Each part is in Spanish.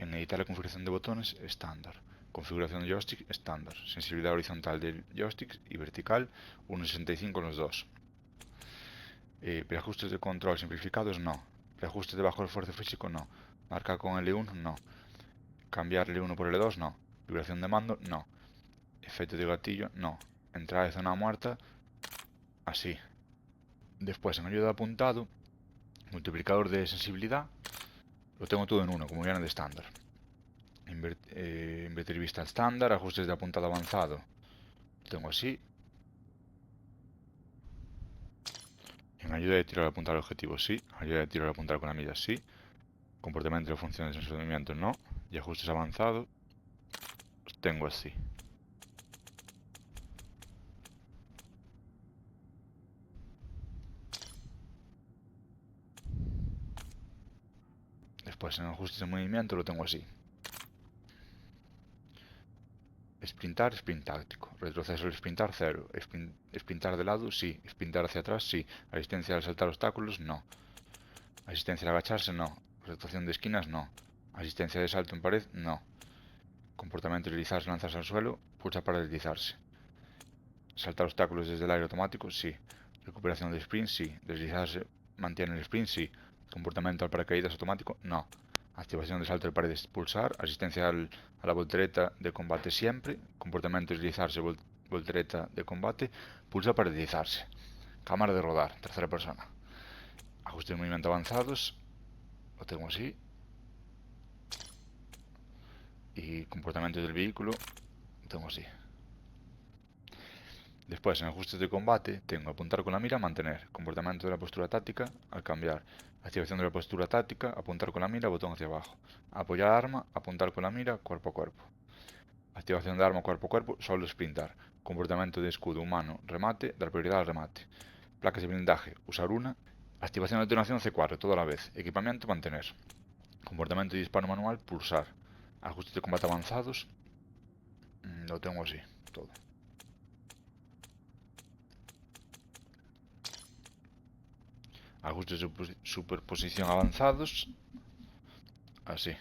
En editar la configuración de botones, estándar. Configuración de joystick, estándar. Sensibilidad horizontal del joystick y vertical, 1.65 en los dos. Preajustes de control simplificados, no. Preajustes de bajo esfuerzo físico, no. Marcar con L1, no. Cambiar L1 por L2, no. Vibración de mando, no. Efecto de gatillo, no. Entrada de zona muerta, así. Después, en ayuda de apuntado, multiplicador de sensibilidad, lo tengo todo en uno, como viene de estándar. Invertir vista estándar, ajustes de apuntado avanzado, lo tengo así. En ayuda de tiro al apuntar al objetivo, sí. Ayuda de tiro al apuntar con la mira, sí. Comportamiento de funciones de movimiento, no. Y ajustes avanzados, los tengo así. Después, en ajustes de movimiento, lo tengo así. Sprintar, sprint táctico. Retroceso, el sprintar, 0. Sprintar de lado, sí. Sprintar hacia atrás, sí. Asistencia al saltar obstáculos, no. Asistencia al agacharse, no. Rotación de esquinas, no. Asistencia de salto en pared, no. Comportamiento de deslizarse, lanzarse al suelo, pulsa para deslizarse. Saltar obstáculos desde el aire automático, sí. Recuperación de sprint, sí. Deslizarse, mantiene el sprint, sí. Comportamiento al paracaídas automático, no. Activación de salto de paredes, pulsar. Asistencia a la voltereta de combate siempre. Comportamiento deslizarse, voltereta de combate, pulsa para deslizarse. Cámara de rodar, tercera persona. Ajustes de movimiento avanzados, lo tengo así. Y comportamiento del vehículo, lo tengo así. Después, en ajustes de combate, tengo apuntar con la mira, mantener. Comportamiento de la postura táctica, al cambiar. Activación de la postura táctica, apuntar con la mira, botón hacia abajo. Apoyar arma, apuntar con la mira, cuerpo a cuerpo. Activación de arma cuerpo a cuerpo, solo sprintar. Comportamiento de escudo humano, remate, dar prioridad al remate. Placas de blindaje, usar una. Activación de detonación C4, toda la vez. Equipamiento, mantener. Comportamiento de disparo manual, pulsar. Ajustes de combate avanzados, lo tengo así, todo. Ajustes de superposición avanzados, así.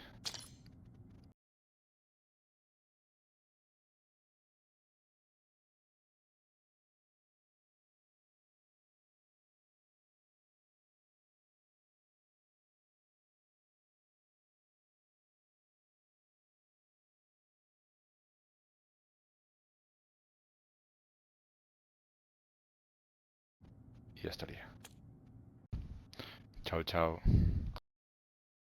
Y ya estaría. Chao, chao.